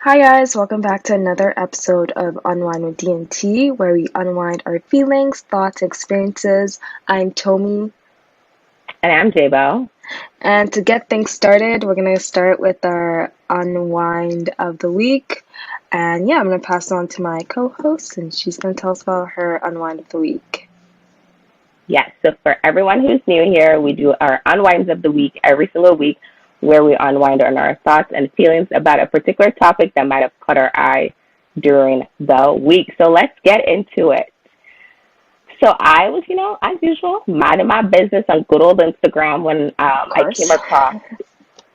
Hi guys, welcome back to another episode of Unwind with D&T, where we unwind our feelings, thoughts, experiences. I'm Tomi, And I'm J-Bo. and to get things started, we're gonna start with our unwind of the week. And yeah, I'm gonna pass it on to my co-host, and she's gonna tell us about her unwind of the week. Yes, so for everyone who's new here, we do our unwinds of the week every single week where we unwind on our thoughts and feelings about a particular topic that might have caught our eye during the week. So let's get into it. So I was, as usual, minding my business on good old Instagram when Of I came course. across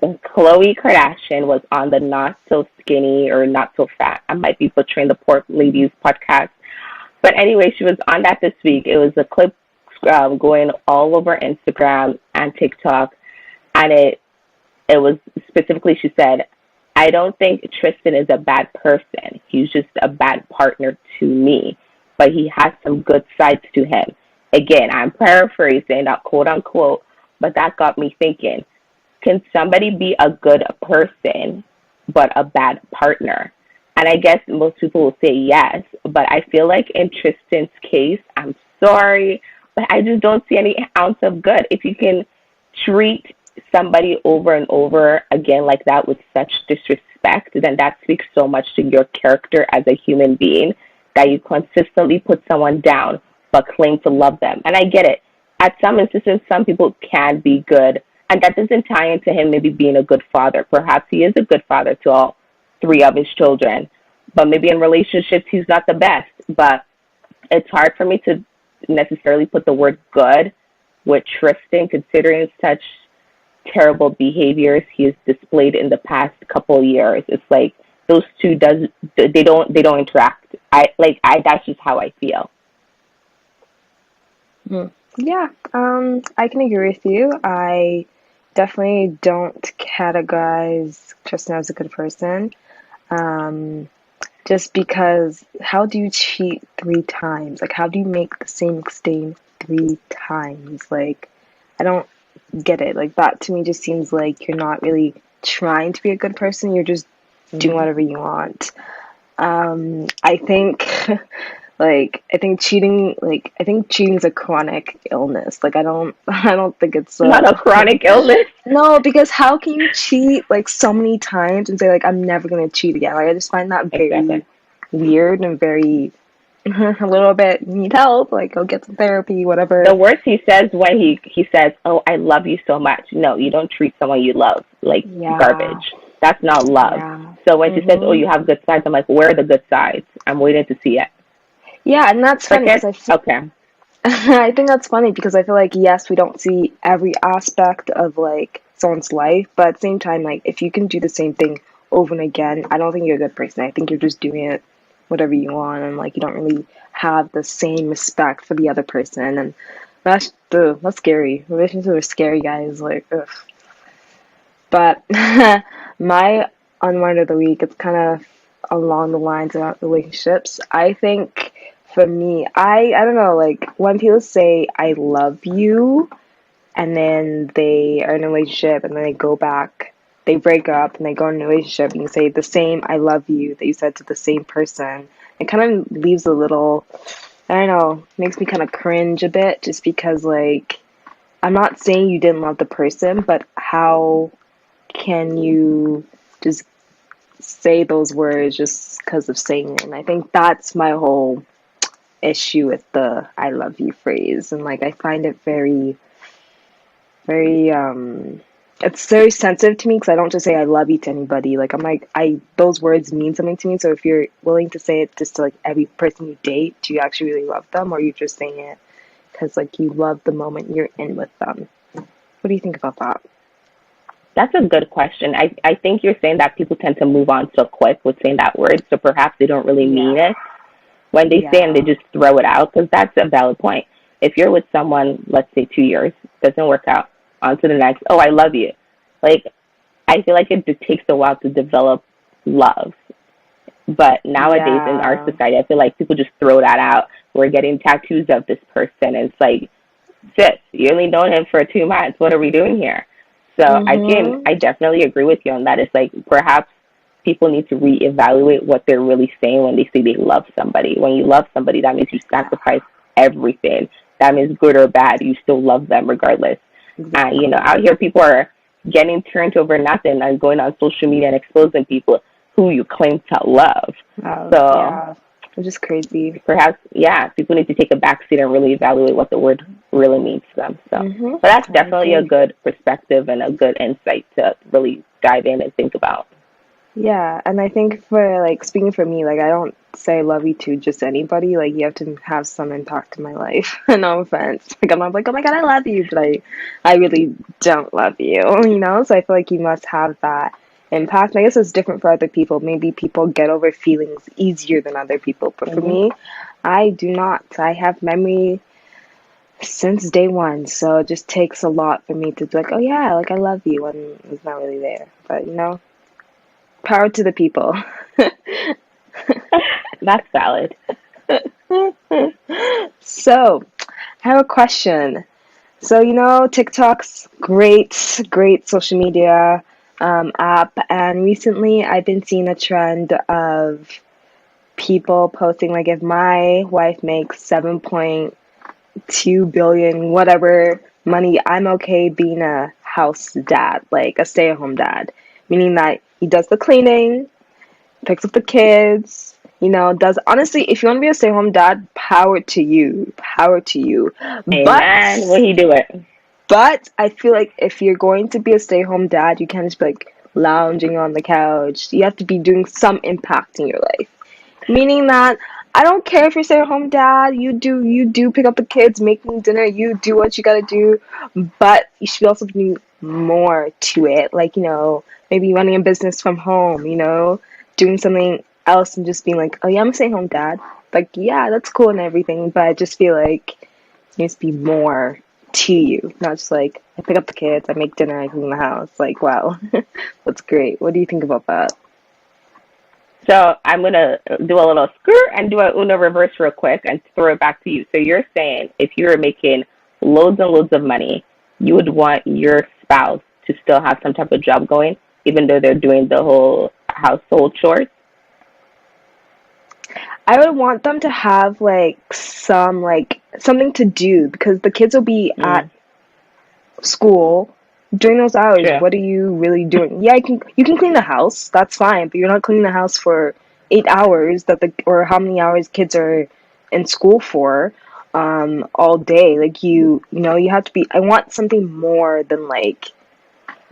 Khloe Kardashian was on the Not So Skinny or Not So Fat. I might be butchering the Poor Ladies podcast. But anyway, she was on that this week. It was a clip going all over Instagram and TikTok, and it was specifically she said, "I don't think Tristan is a bad person. He's just a bad partner to me, but he has some good sides to him." Again, I'm paraphrasing, not quote unquote, but that got me thinking: can somebody be a good person but a bad partner? And I guess most people will say yes, but I feel like in Tristan's case, I'm sorry, but I just don't see any ounce of good. If you can treat somebody over and over again like that with such disrespect, then that speaks so much to your character as a human being that you consistently put someone down but claim to love them. And I get it. At some instances, some people can be good, and that doesn't tie into him maybe being a good father. Perhaps he is a good father to all three of his children, but maybe in relationships he's not the best. But it's hard for me to necessarily put the word good with Tristan, considering such terrible behaviors he has displayed in the past couple of years. It's like those two does they don't interact. I that's just how I feel. Hmm. Yeah, I can agree with you. I definitely don't categorize Tristan as a good person. Um, just because how do you cheat three times? Like, how do you make the same mistake three times? Like, I don't get it. Like, that to me just seems like you're not really trying to be a good person. You're just doing Mm-hmm. whatever you want. I think I think cheating is a chronic illness. Like I don't think it's Not a a chronic illness. no, because how can you cheat like so many times and say like I'm never gonna cheat again? Like I just find that very Exactly. weird and very a little bit need help, like go get some therapy, whatever. The words he says when he says, "Oh, I love you so much." No, you don't treat someone you love like Yeah, garbage. That's not love. yeah. So when she says, "Oh, Mhm. you have good sides," I'm like, "Where are the good sides?" I'm waiting to see it. Yeah, and that's funny because Cricket. Okay. I think that's funny because I feel like yes, we don't see every aspect of like someone's life, but at the same time, like if you can do the same thing over and again, I don't think you're a good person. I think you're just doing it whatever you want and like you don't really have the same respect for the other person and that's scary. Relationships are scary, guys. Like, ugh. But my unwind of the week, it's kind of along the lines of relationships. I think for me, I don't know, like when people say I love you and then they are in a relationship and then they go back, they break up and they go in a relationship and you say the same I love you that you said to the same person. It kind of leaves a little, I don't know, makes me kind of cringe a bit just because like I'm not saying you didn't love the person, but how can you just say those words just because of saying it? And I think that's my whole issue with the I love you phrase. And like, I find it very, it's very sensitive to me because I don't just say I love you to anybody. Like, I'm like, those words mean something to me. So if you're willing to say it just to like every person you date, do you actually really love them or are you just saying it because like you love the moment you're in with them? What do you think about that? That's a good question. I think you're saying that people tend to move on so quick with saying that word, so perhaps they don't really mean Yeah. it when they say it and they Yeah. just throw it out, because that's a valid point. If you're with someone, let's say 2 years, doesn't work out, on to the next, "Oh, I love you." Like, I feel like it takes a while to develop love. But nowadays in our Yeah. society, I feel like people just throw that out. We're getting tattoos of this person. And it's like, sis, you only known him for 2 months. What are we doing here? So again, Mhm. I definitely agree with you on that. It's like perhaps people need to reevaluate what they're really saying when they say they love somebody. When you love somebody, that means you sacrifice everything. That means good or bad, you still love them regardless. Exactly. Out here people are getting turned over nothing and going on social media and exposing people who you claim to love. So Yeah, which is crazy. perhaps, yeah, people need to take a backseat and really evaluate what the word really means to them. So, Mm-hmm. but that's I definitely a agree. good perspective and a good insight to really dive in and think about. Yeah, and I think for like speaking for me, like I don't say I love you to just anybody. Like you have to have some impact in my life. No offense. Like I'm not like, oh my God, I love you, but I really don't love you, you know? So I feel like you must have that impact. And I guess it's different for other people. Maybe people get over feelings easier than other people. But for Hmm. me, I do not. I have memory since day one, so it just takes a lot for me to be like, oh yeah, like I love you when it's not really there. But you know, power to the people. That's valid. So, I have a question. So, you know, TikTok's great social media app, and recently I've been seeing a trend of people posting like if my wife makes 7.2 billion, whatever money, I'm okay being a house dad, like a stay-at-home dad, meaning that he does the cleaning, picks up the kids, you know, does honestly, if you want to be a stay home dad, power to you. Power to you. Amen. But Will he do it? I feel like if you're going to be a stay home dad, you can't just be like lounging on the couch. You have to be doing some impact in your life. Meaning that I don't care if you're stay at home dad, you do pick up the kids, making dinner, you do what you gotta do, but you should also do more to it. Like, you know, maybe running a business from home, you know, doing something else and just being like, oh yeah, I'm a stay at home dad. Like, yeah, that's cool and everything, but I just feel like there needs to be more to you. Not just like I pick up the kids, I make dinner, I clean the house. Like, wow. That's great. What do you think about that? So I'm gonna do a little skirt and do a Uno reverse real quick and throw it back to you. So you're saying if you were making loads and loads of money, you would want your spouse to still have some type of job going, even though they're doing the whole household chores. I would want them to have like some like something to do because the kids will be at Mm, school during those hours. true. What are you really doing? Yeah, you can clean the house. That's fine, but you're not cleaning the house for 8 hours that the or how many hours kids are in school for all day. Like you know, you have to be I want something more than like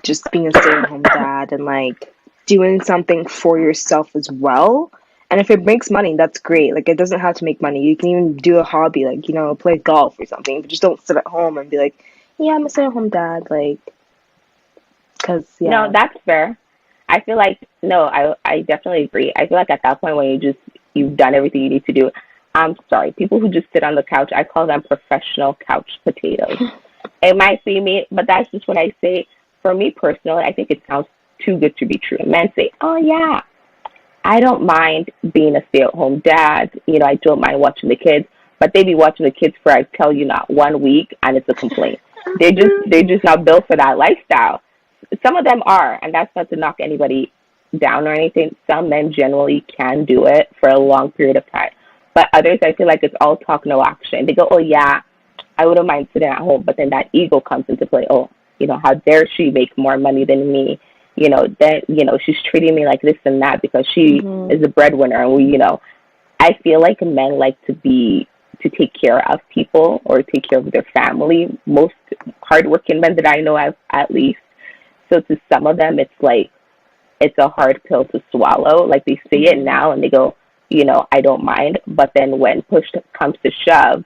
just being a stay-at-home dad and like doing something for yourself as well. And if it makes money, that's great. Like it doesn't have to make money. You can even do a hobby, like you know, play golf or something. But just don't sit at home and be like, "Yeah, I'm a stay-at-home dad." Like, cause No, yeah, that's fair. I feel like no, I definitely agree. I feel like at that point when you've done everything you need to do. I'm sorry, people who just sit on the couch, I call them professional couch potatoes. It might be me, but that's just what I say. For me personally, I think it sounds too good to be true. Men say, "Oh yeah, I don't mind being a stay-at-home dad. I don't mind watching the kids." But they be watching the kids for, I tell you, not 1 week, and it's a complaint. They just not built for that lifestyle. Some of them are, and that's not to knock anybody down or anything. Some men generally can do it for a long period of time, but others, I feel like it's all talk, no action. They go, "Oh yeah, I wouldn't mind sitting at home," but then that ego comes into play. Oh, how dare she make more money than me? She's treating me like this and that because she hmm is a breadwinner, and I feel like men like to take care of people or take care of their family. Most hardworking men that I know, at least. So to some of them, it's like it's a hard pill to swallow. Like they say it hmm now and they go, I don't mind. But then when push comes to shove,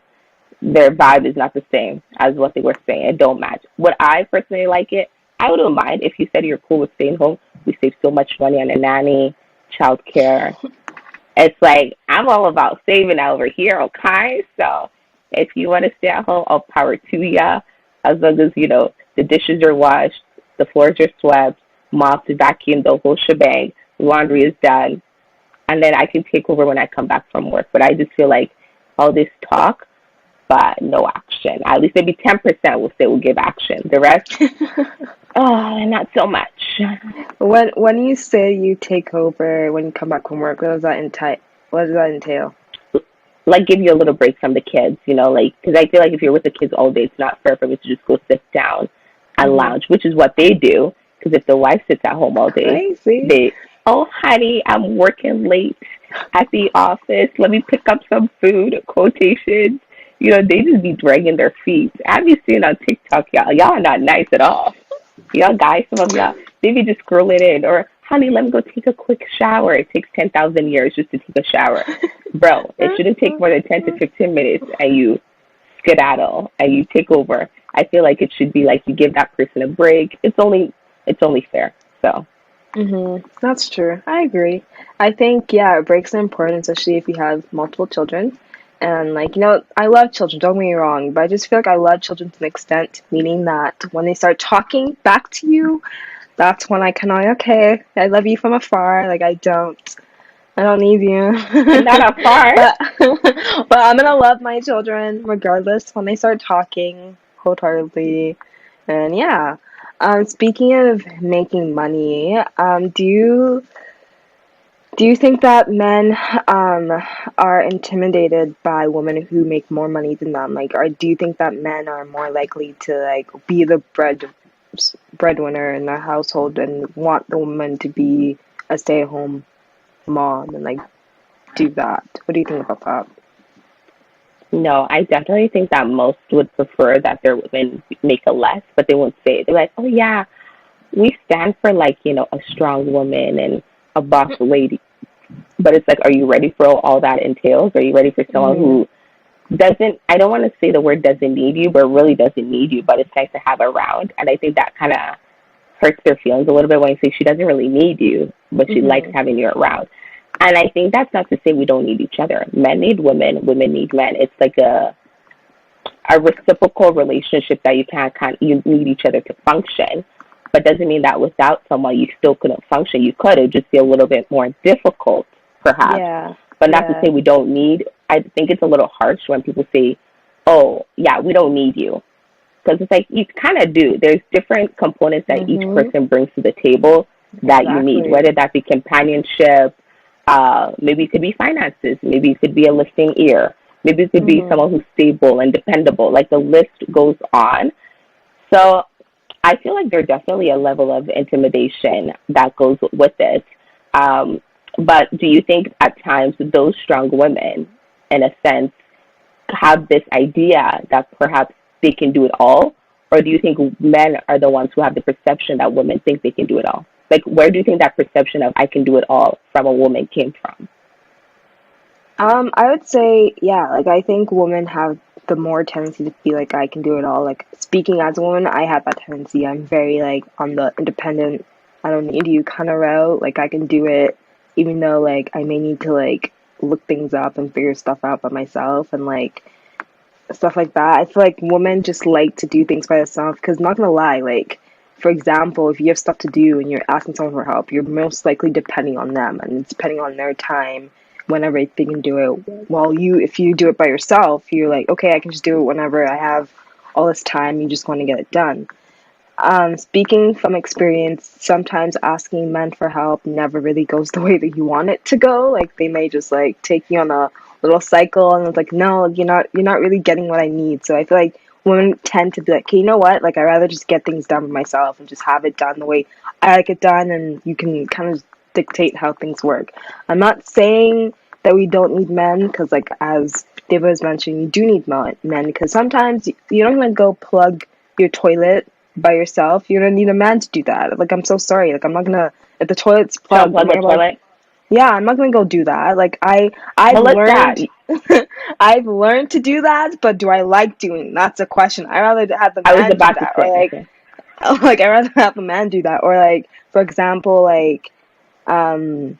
their vibe is not the same as what they were saying. It don't match. Would I personally like it? I wouldn't mind if you said you're cool with staying home. We save so much money on a nanny, childcare. It's like I'm all about saving over here, okay? So if you want to stay at home, I'll power to ya. As long as the dishes are washed, the floors are swept, mopped, vacuumed, the whole shebang, laundry is done, and then I can take over when I come back from work. But I just feel like all this talk, but no action. At least maybe 10% will say we'll give action. The rest, Oh, not so much. When you say you take over when you come back from work, what does that entail? What does that entail? Like give you a little break from the kids, like because I feel like if you're with the kids all day, it's not fair for me to just go sit down and Mm-hmm. lounge, which is what they do. Because if the wife sits at home all day, I see. they, oh honey, I'm working late at the office. Let me pick up some food. Quotations. They just be dragging their feet. Have you seen on TikTok, y'all? Y'all are not nice at all. Y'all guys, some of y'all, they be just scrolling in, or honey, let me go take a quick shower. It takes 10,000 years just to take a shower, bro. It shouldn't take more than 10 to 15 minutes, and you skedaddle and you take over. I feel like it should be like you give that person a break. It's only fair. So That's true. I agree. I think, yeah, breaks are important, especially if you have multiple children. And like, I love children, don't get me wrong, but I just feel like I love children to an extent, meaning that when they start talking back to you, that's when I kind of, okay, I love you from afar. Like I don't need you. not afar. but but I'm gonna love my children regardless when they start talking wholeheartedly. And yeah. Speaking of making money, do you think that men are intimidated by women who make more money than them? Like, or do you think that men are more likely to like be the breadwinner in the household and want the woman to be a stay-at-home mom and like do that? What do you think about that? No, I definitely think that most would prefer that their women make a less, but they won't say it. They're like, oh yeah, we stand for like a strong woman and a boss lady. But it's like, are you ready for all that entails? Are you ready for someone Mm-hmm. who doesn't, I don't want to say the word doesn't need you, but really doesn't need you, but it's nice to have around. And I think that kind of hurts their feelings a little bit when you say she doesn't really need you, but she likes Mm-hmm. having you around. And I think that's not to say we don't need each other. Men need women need men. It's like a reciprocal relationship that you need each other to function. But doesn't mean that without someone you still couldn't function. You could. It would just be a little bit more difficult, perhaps. Yeah. But not to Yeah. say we don't need. I think it's a little harsh when people say, "Oh, yeah, we don't need you," because it's like you kind of do. There's different components that each Mm-hmm. person brings to the table that you need, Exactly. whether that be companionship, maybe it could be finances, maybe it could be a listening ear, maybe it could be Mm-hmm. someone who's stable and dependable. Like the list goes on. So I feel like there's definitely a level of intimidation that goes with it. Um, but do you think at times those strong women, in a sense, have this idea that perhaps they can do it all? Or do you think men are the ones who have the perception that women think they can do it all? Like, where do you think that perception of I can do it all from a woman came from? I would say, yeah, like I think women have the more tendency to be like I can do it all. Like speaking as a woman, I have that tendency. I'm very like on the independent, I don't need you kind of route. Like I can do it even though like I may need to like look things up and figure stuff out by myself and like stuff like that. I feel like women just like to do things by themselves because not gonna lie, like for example, if you have stuff to do and you're asking someone for help, you're most likely depending on them and it's depending on their time whenever they can do it. While if you do it by yourself, you're like, okay, I can just do it whenever I have all this time. You just want to get it done. Speaking from experience, sometimes asking men for help never really goes the way that you want it to go. Like they may just like take you on a little cycle and it's like, no, you're not really getting what I need. So I feel like women tend to be like, okay, you know what? Like I rather just get things done by myself and just have it done the way I like it done and you can kind of dictate how things work. I'm not saying that we don't need men because like as David was mentioning, you do need men because sometimes you don't want to go plug your toilet by yourself. You don't need a man to do that. Like I'm so sorry. Like I'm not gonna if the toilet's To plugged, I'm unplug not the gonna like toilet? yeah, I'm not gonna go do that. Like I've Well, let's that. learned I've learned to do that, but do I like doing? That's a question. I rather have the I was man do about to that, or say, like okay. like I rather have the man do that, or like for example, like um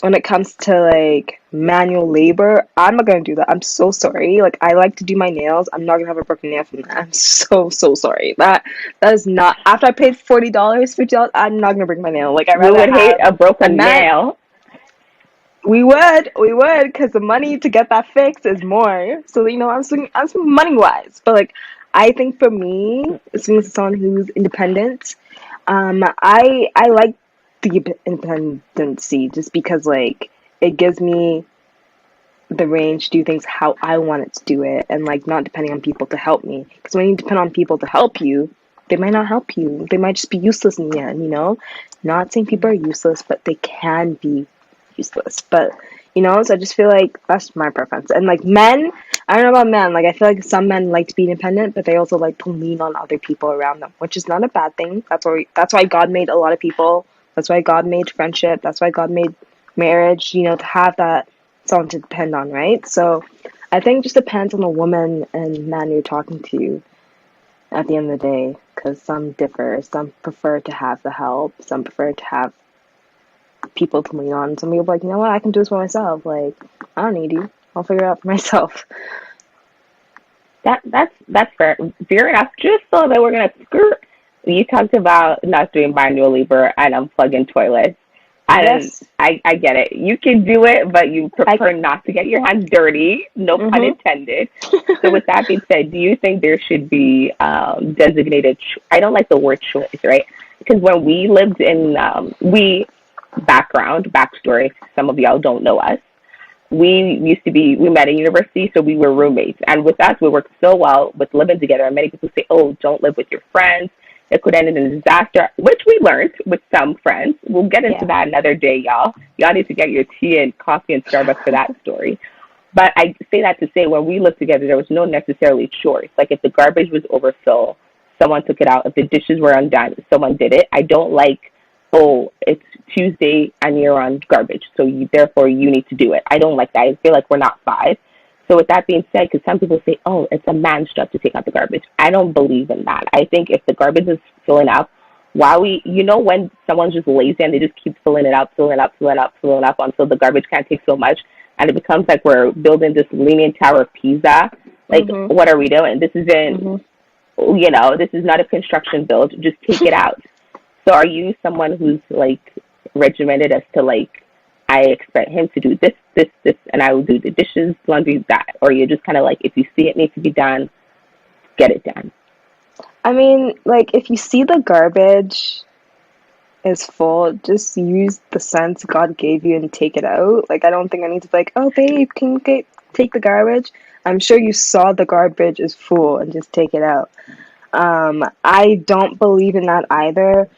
when it comes to like manual labor, I'm not gonna do that. I'm so sorry. Like I like to do my nails. I'm not gonna have a broken nail from that. I'm so sorry. That is not after I paid $40, $50, I'm not gonna break my nail. Like I'd We rather would hate have a a broken man. nail. We would, because the money to get that fixed is more. So I'm money wise, but like I think for me, speaking as someone who's independent, I like the independency just because like it gives me the range to do things how I want it to do it and like not depending on people to help me. Because when you depend on people to help you, they might not help you. They might just be useless in the end, you know? Not saying people are useless, but they can be useless. But you know, so I just feel like that's my preference. And like men, I don't know about men, like I feel like some men like to be independent, but they also like to lean on other people around them, which is not a bad thing. That's why God made a lot of people. That's why God made friendship. That's why God made marriage, you know, to have that someone to depend on, right? So I think it just depends on the woman and man you're talking to at the end of the day, because some differ. Some prefer to have the help. Some prefer to have people to lean on. Some people are like, you know what, I can do this for myself. Like, I don't need you. I'll figure it out for myself. That's fair enough. Just so that we're gonna skirt. You talked about not doing manual labor and unplugging toilets, and Yes, I get it. You can do it, but you I. prefer not to get your hands dirty. No pun Mhm. intended. So with that being said, do you think there should be designated? I don't like the word choice, right? Because when we lived in we backstory. Some of y'all don't know us. We met in university, so we were roommates. And with us, we worked so well with living together. And many people say, oh, don't live with your friends. It could end in a disaster, which we learned with some friends. We'll get into Yeah. that another day, y'all. Y'all need to get your tea and coffee and Starbucks for that story. But I say that to say when we lived together, there was no necessarily chores. Like if the garbage was overfilled, someone took it out. If the dishes were undone, someone did it. I don't like, oh, it's Tuesday and you're on garbage, so therefore you need to do it. I don't like that. I feel like we're not five. So with that being said, because some people say, oh, it's a man's job to take out the garbage. I don't believe in that. I think if the garbage is filling up, why when someone's just lazy and they just keep filling it up, filling up, filling up, filling up until the garbage can't take so much, and it becomes like we're building this leaning tower of Pisa. Like, Mhm. what are we doing? Mhm. This is not a construction build. Just take it out. So are you someone who's like regimented as to like I expect him to do this, this, this, and I will do the dishes, laundry, that, or you're just kind of like if you see it needs to be done, get it done. I mean, like if you see the garbage is full, just use the sense God gave you and take it out. Like I don't think I need to be like, oh babe, can you take the garbage? I'm sure you saw the garbage is full and just take it out. I don't believe in that either.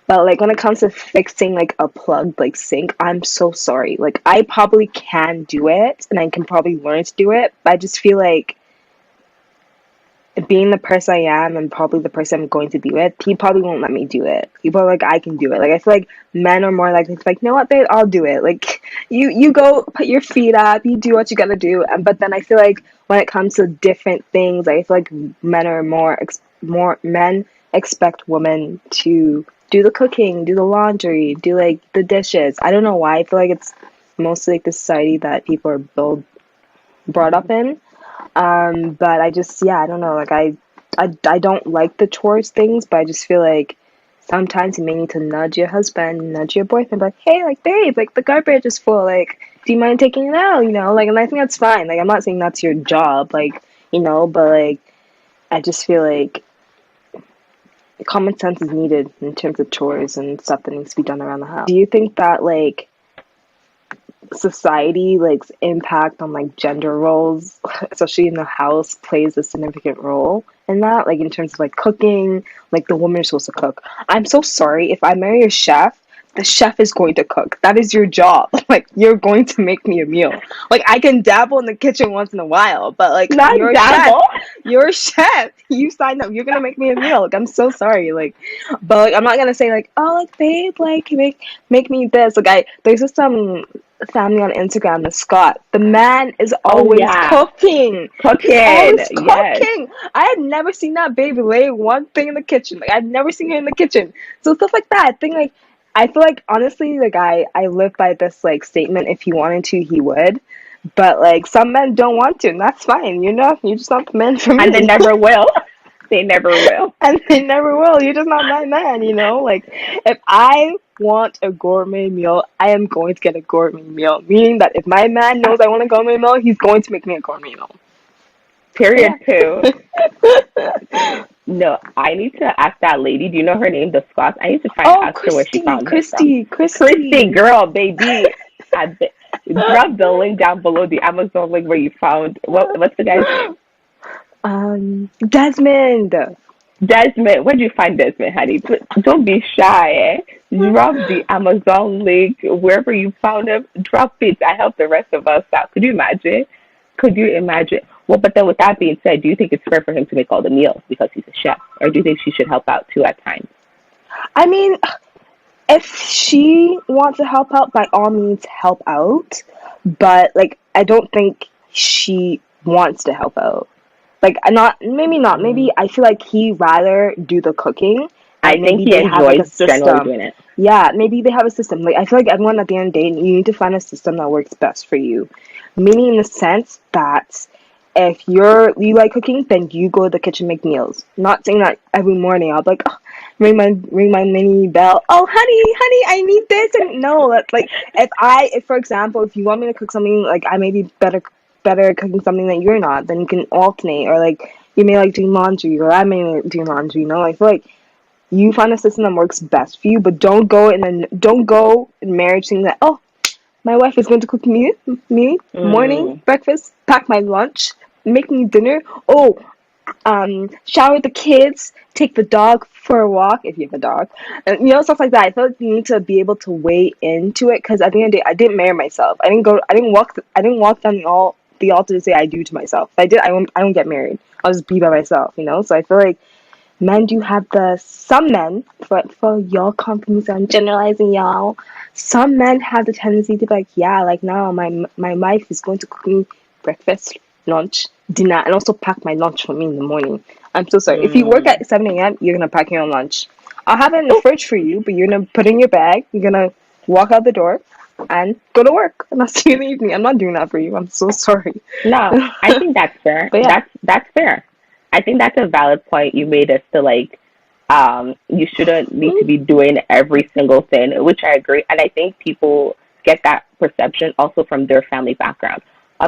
But like when it comes to fixing like a plugged like sink, I'm so sorry. Like I probably can do it and I can probably learn to do it, but I just feel like being the person I am and probably the person I'm going to be with, he probably won't let me do it. People are like, I can do it. Like I feel like men are more likely to be like, you know what, babe, I'll do it. Like you go put your feet up, you do what you gotta do. And but then I feel like when it comes to different things, I feel like men are more men expect women to do the cooking, do the laundry, do like the dishes. I don't know why. I feel like it's mostly like the society that people are brought up in. But I just, yeah, I don't know. Like, I don't like the chores things, but I just feel like sometimes you may need to nudge your husband, nudge your boyfriend, like, hey, like, babe, like, the garbage is full. Like, do you mind taking it out? You know, like, and I think that's fine. Like, I'm not saying that's your job, like, you know, but like, I just feel like common sense is needed in terms of chores and stuff that needs to be done around the house. Do you think that, like, society like impact on like gender roles especially in the house plays a significant role in that like in terms of like cooking like the woman is supposed to cook. I'm so sorry if I marry a chef, the chef is going to cook. That is your job. Like you're going to make me a meal. Like I can dabble in the kitchen once in a while, but like Not you're a chef. dabble. You're a chef. You signed up. You're gonna make me a meal. Like I'm so sorry. Like, but like I'm not gonna say like, oh, like babe, like make me this. Like I there's just some family on Instagram, the Scott. The man is Oh always yeah, cooking. He's cooking. always Yes. cooking. I had never seen that baby lay one thing in the kitchen. Like I've never seen her in the kitchen. So stuff like that. I think like I feel like honestly, like I live by this like statement. If he wanted to, he would. But like some men don't want to, and that's fine. You know, you're just not the man for And they me. never will. They never will. And they never will. You're just not my man, you know? Like, if I want a gourmet meal, I am going to get a gourmet meal. Meaning that if my man knows I want a gourmet meal, he's going to make me a gourmet meal. Period Yeah. two. No, I need to ask that lady. Do you know her name? The Scots. I need to find Oh, ask her where she found him from. Christy, Christy. girl, baby. I bet. Drop the link down below the Amazon link where you found what's the guy's name? Desmond. Desmond. Where'd you find Desmond, honey? Don't be shy. Eh? Drop the Amazon link wherever you found him. Drop it. I help the rest of us out. Could you imagine? Could you imagine? Well, but then with that being said, do you think it's fair for him to make all the meals because he's a chef, or do you think she should help out too at times? I mean, if she wants to help out, by all means, help out. But like, I don't think she wants to help out. Like, not maybe not. Mm. Maybe I feel like he rather do the cooking, I and think maybe he they have like a enjoys generally system. doing it. Yeah, maybe they have a system. Like, I feel like everyone at the end of the day, you need to find a system that works best for you. Meaning in the sense that if you like cooking, then you go to the kitchen make meals. Not saying that every morning I'll be like, oh, ring my mini bell. Oh, honey, I need this. And no, that's like, if for example, if you want me to cook something, like I may be better at cooking something that you're not, then you can alternate. Or like you may like doing laundry, or I may like doing laundry. I feel like you find a system that works best for you, but don't go in marriage thinking that, oh, my wife is going to cook me morning Mm. breakfast, pack my lunch, make me dinner. Oh, shower the kids, take the dog for a walk if you have a dog, and stuff like that. I feel like you need to be able to weigh into it, because at the end of the day, I didn't marry myself. I didn't walk down the altar to say I do to myself. If I did, I don't get married. I'll just be by myself. So I feel like men do have some men, for y'all companies, I'm generalizing y'all. Some men have the tendency to be like, yeah, like now my wife is going to cook me breakfast, lunch, dinner, and also pack my lunch for me in the morning. I'm so sorry. If you work Mm. at 7 a.m., you're gonna pack your own lunch. I'll have it in the fridge for you, but you're gonna put it in your bag. You're gonna walk out the door and go to work, and I'll see you in the evening. I'm not doing that for you. I'm so sorry. No, I think that's fair. But yeah. That's fair. I think that's a valid point you made as to like you shouldn't need to be doing every single thing, which I agree. And I think people get that perception also from their family background.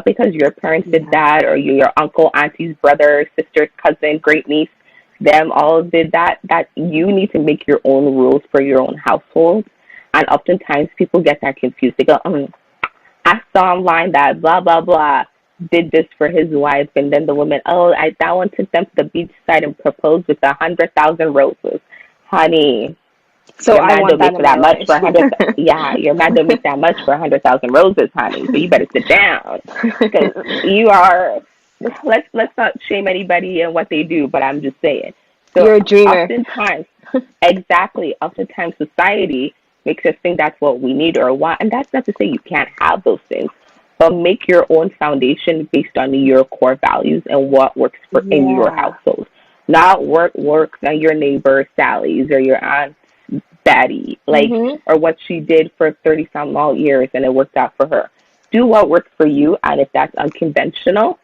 Because your parents did Yeah. that, or your uncle, aunties, brother, sisters, cousin, great niece, them all did that, that you need to make your own rules for your own household. And oftentimes people get that confused. They go, I saw online that blah blah blah did this for his wife, and then the woman, oh, that one took them to the beach side and proposed with 100,000 roses. Honey, So your I man want don't that make in my that much life. for 100. Yeah, your man don't make that much for 100,000 roses, honey. So you better sit down, because you are. Let's not shame anybody and what they do, but I'm just saying. So You're a dreamer. oftentimes, exactly, oftentimes society makes us think that's what we need or want, and that's not to say you can't have those things, but make your own foundation based on your core values and what works for in your Yeah. household. Not works on your neighbor Sally's or your aunt Betty, like, Mhm. or what she did for 30 some odd years and it worked out for her. Do what works for you, and if that's unconventional,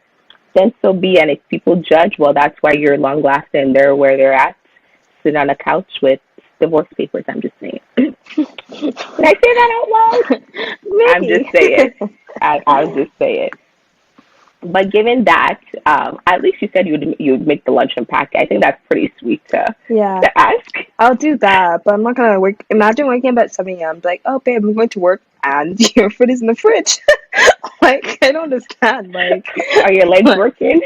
then so be. And if people judge, well, that's why you're long lasting. They're where they're at, sitting on a couch with divorce papers. I'm just saying. Did I say that out loud? I'm just Maybe. saying. I'll just say it. But given that, at least you said you'd make the lunch and pack. I think that's pretty sweet Yeah. to ask. I'll do that, but I'm not gonna work. Imagine waking up at 7 a.m. Like, oh, babe, I'm going to work, and your food is in the fridge. Like, I don't understand. Like, Are your legs working?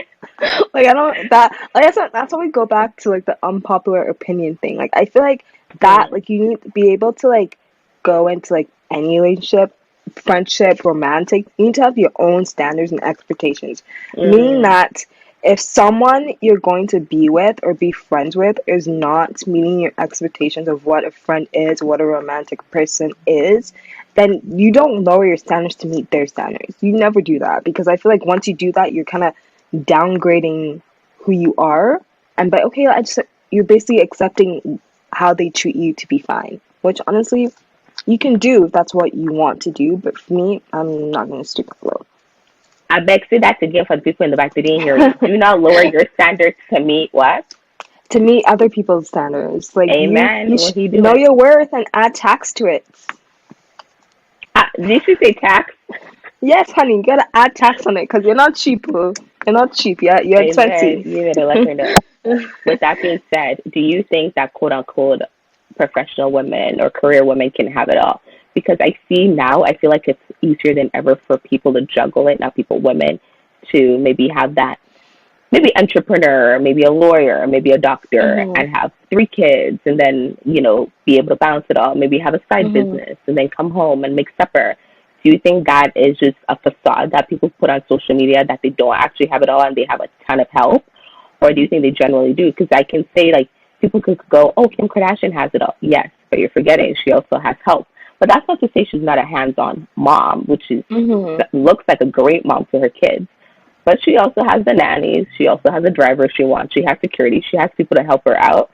like I don't that like that's how we go back to like the unpopular opinion thing. Like, I feel like that, Hmm. like, you need to be able to like go into like any relationship, friendship, romantic. You need to have your own standards and expectations. Meaning Mm. that if someone you're going to be with or be friends with is not meeting your expectations of what a friend is, what a romantic person is, then you don't lower your standards to meet their standards. You never do that, because I feel like once you do that, you're kind of downgrading who you are, and by okay, you're basically accepting how they treat you to be fine. Which honestly, you can do if that's what you want to do, but for me, I'm not gonna stoop low. I beg say that again for the people in the back. They didn't hear you. Do not lower your standards to meet what? To meet other people's standards, like you Amen. What should he know doing? your worth and add tax to it. Did she say tax? Yes, honey, you gotta add tax on it because you're not cheap, boo. You're not cheap yet. You're Amen. expensive. You better let her know. With that being said, do you think that quote unquote professional women or career women can have it all? Because I see now, I feel like it's easier than ever for people to juggle it, not people, women, to maybe have that, maybe entrepreneur, maybe a lawyer, maybe a doctor, Mhm. and have 3 kids, and then, be able to balance it all. Maybe have a side Mhm. business, and then come home and make supper. Do you think that is just a facade that people put on social media, that they don't actually have it all and they have a ton of help? Or do you think they generally do? Because I can say, like, people could go, oh, Kim Kardashian has it all. Yes, but you're forgetting she also has help. But that's not to say she's not a hands-on mom, which is Mhm. looks like a great mom to her kids. But she also has the nannies. She also has a driver if she wants. She has security. She has people to help her out.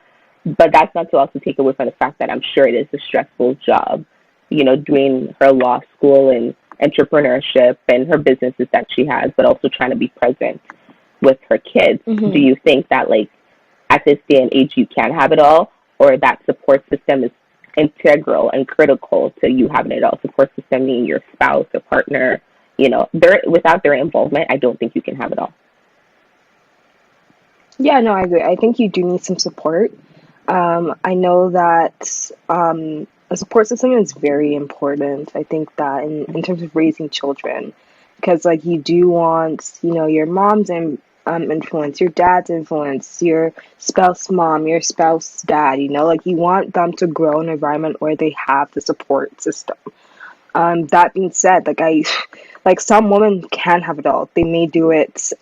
But that's not to also take away from the fact that I'm sure it is a stressful job, doing her law school and entrepreneurship and her businesses that she has, but also trying to be present with her kids. Do Mhm. you think that, like, at this day and age you can have it all, or that support system is integral and critical to you having it all? Support system meaning your spouse or partner, without their involvement, I don't think you can have it all. Yeah, no, I agree. I think you do need some support. I know that a support system is very important. I think that in terms of raising children, because like you do want, your mom's influence, your dad's influence, your spouse mom, your spouse dad, like you want them to grow in an environment where they have the support system. That being said, like some women can have it all. They may do it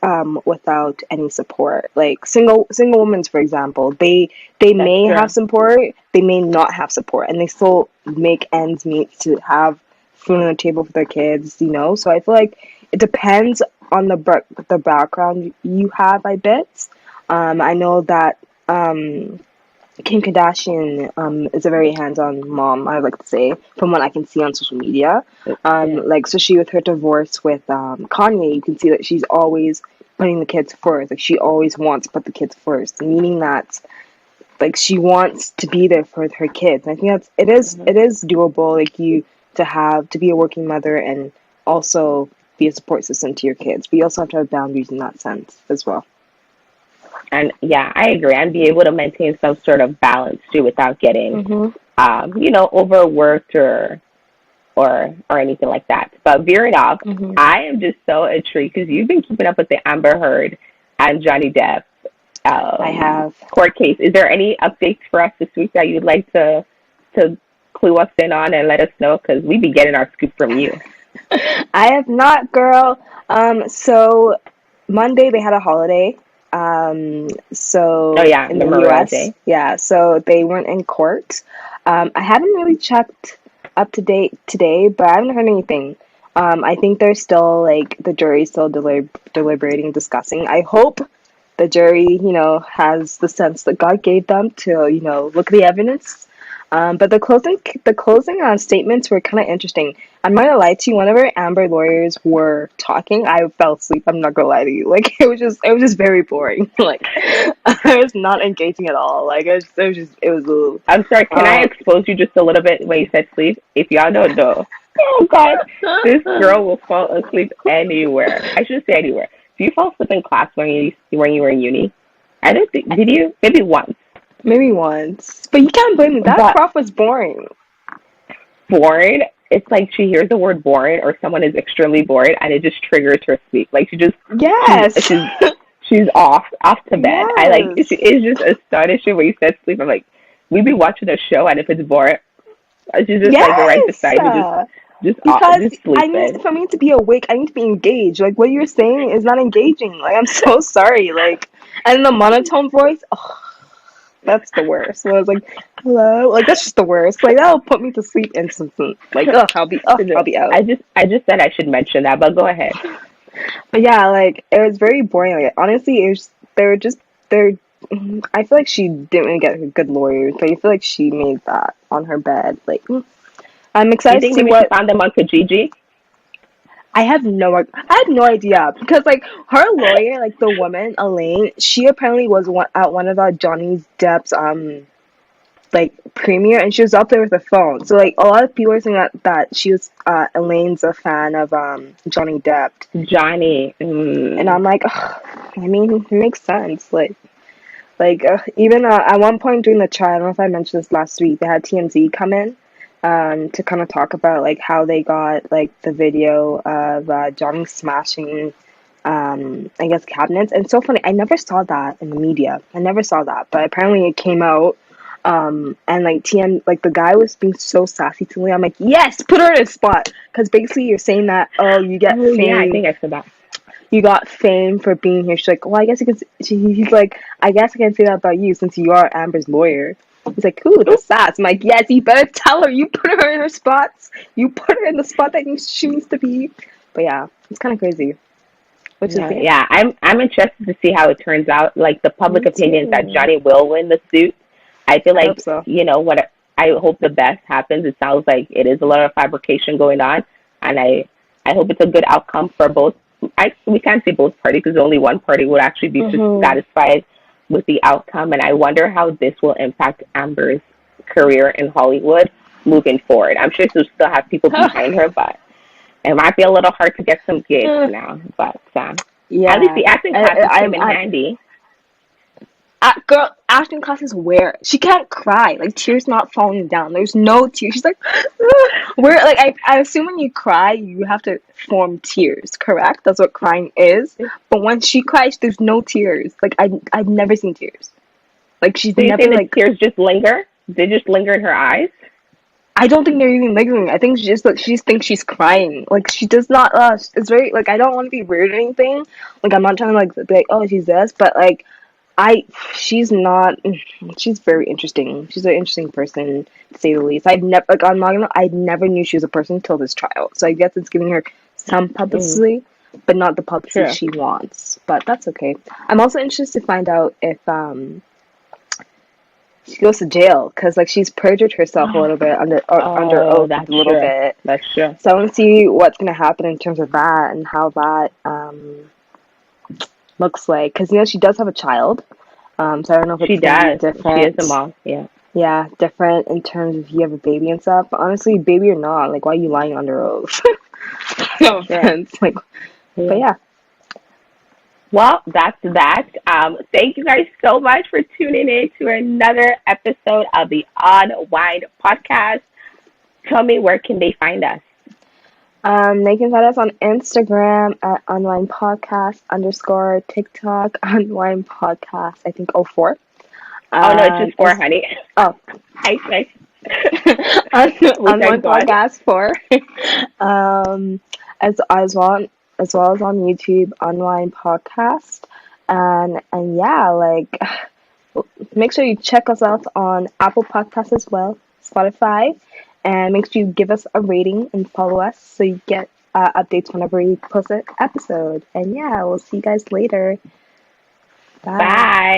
without any support. Like single women, for example, they That's may have true. support, they may not have support, and they still make ends meet to have food on the table for their kids. So I feel like it depends on the background you have. I bet. I know that. Kim Kardashian is a very hands-on mom, I would like to say, from what I can see on social media. Yeah. Like, especially with her divorce with Kanye, you can see that she's always putting the kids first. Like, she always wants to put the kids first, meaning that like she wants to be there for her kids. And I think Mm-hmm. it is doable, like you to be a working mother and also be a support system to your kids. But you also have to have boundaries in that sense as well. And yeah, I agree. And be able to maintain some sort of balance too without getting, Mhm. overworked or anything like that. But veering off, Mhm. I am just so intrigued because you've been keeping up with the Amber Heard and Johnny Depp I have. court case. Is there any updates for us this week that you'd like to clue us in on and let us know? Because we be getting our scoop from you. I have not, girl. So Monday they had a holiday. Oh So yeah, in the Memorial US, Day. yeah, so they weren't in court. I haven't really checked up to date today, but I haven't heard anything. I think they're still like the jury's still deliberating, discussing. I hope the jury, has the sense that God gave them to, look at the evidence. But the closing statements were kind of interesting. I'm not gonna lie to you. Whenever Amber lawyers were talking, I fell asleep. I'm not gonna lie to you. Like it was just very boring. Like I was not engaging at all. Like it was a little. I'm sorry, can I Um, expose you just a little bit when you said sleep? If y'all don't know, oh God, this girl will fall asleep anywhere. I should say anywhere. Do you fall asleep in class when you were in uni? I don't think. Did you? Maybe once. maybe once, but you can't blame me. That But prof was boring. bored, it's like she hears the word boring or someone is extremely bored and it just triggers her sleep. Like she's Yes, she's she's off to bed. I like yes. it's just astonishing when you said sleep. I'm like, we be watching a show and if it's boring, she's just like right Yes, beside me, because just I need sleeping. for me to be awake, I need to be engaged. Like what you're saying is not engaging. Like I'm so sorry. Like and the monotone voice, oh, that's the worst. So I was like, hello, like that's just the worst. Like that'll put me to sleep instantly. Like I'll be out. I just said I should mention that, but go ahead. But yeah, like it was very boring. Like honestly, they're. I feel like she didn't really get good lawyers, but I feel like she made that on her bed. Like I'm Do you excited to think see maybe she what found them on Kijiji? I have no idea because like her lawyer, like the woman Elaine, she apparently was at one of Johnny Depp's like premiere, and she was up there with a phone. So like a lot of people are saying that she was Elaine's a fan of Johnny Depp, Johnny. and I'm like, ugh, I mean, it makes sense. Like even at one point during the trial, I don't know if I mentioned this last week, they had TMZ come in to kind of talk about like how they got like the video of Johnny smashing I guess cabinets. And it's so funny, I never saw that in the media. I never saw that, but apparently it came out. And like like the guy was being so sassy to me. I'm like, yes, put her in a spot, because basically you're saying that, oh, you get Oh yeah, I fame, think I said that. you got fame for being here. She's like, well, I guess you can. He's like, I guess I can say that about you since you are Amber's lawyer. He's like, ooh, the sass. I'm like, yes, you better tell her. You put her in her spots. You put her in the spot that she needs to be. But yeah, it's kind of crazy. Which is No, it. yeah, I'm interested to see how it turns out. Like the public Me opinion is that too. Johnny will win the suit. I feel I hope like so. what I hope the best happens. It sounds like it is a lot of fabrication going on, and I hope it's a good outcome for both. We can't say both parties because only one party would actually be Mhm. satisfied with the outcome, and I wonder how this will impact Amber's career in Hollywood moving forward. I'm sure she'll still have people behind her, but it might be a little hard to get some gigs now. But at least Yeah. the acting I, classes I, came in I, handy. girl, acting classes where she can't cry, like tears not falling down. There's no tears. She's like, where, like I assume when you cry, you have to form tears, correct? That's what crying is. So But when she cries, there's no tears. Like I've never seen tears. Like she's you never think the like. tears just linger? They just linger in her eyes? I don't think they're even lingering. I think she just like she just thinks she's crying. Like she does not. It's very like I don't want to be weird or anything. Like I'm not trying to like be like, oh, she's this, but like I she's not she's very interesting. She's an interesting person to say the least. I've never like I'm not gonna I never knew she was a person until this trial. So I guess it's giving her some Mm, publicity, but not the publicity true. she wants. But that's okay. I'm also interested to find out if she goes to jail, because like she's perjured herself a little bit under Oh, oath a that's little true. bit. That's true. So I want to see what's gonna happen in terms of that and how that looks like, because she does have a child. So I don't know if She it's gonna be does. She is a different. mom. Yeah. Yeah, different in terms of if you have a baby and stuff. But honestly, baby or not, like why are you lying under oath? No True. offense. Like, but Yeah. yeah. Well, that's that. Thank you guys so much for tuning in to another episode of the Unwind podcast. Tell me, where can they find us? They can find us on Instagram at online podcast underscore TikTok online podcast. I think 04. Oh no, it's just four, As honey. oh, I on, which one I'm good. podcast for um as well as on YouTube online podcast, and yeah, like make sure you check us out on Apple Podcasts as well, Spotify, and make sure you give us a rating and follow us so you get updates whenever we post an episode. And yeah, we'll see you guys later. Bye. Bye.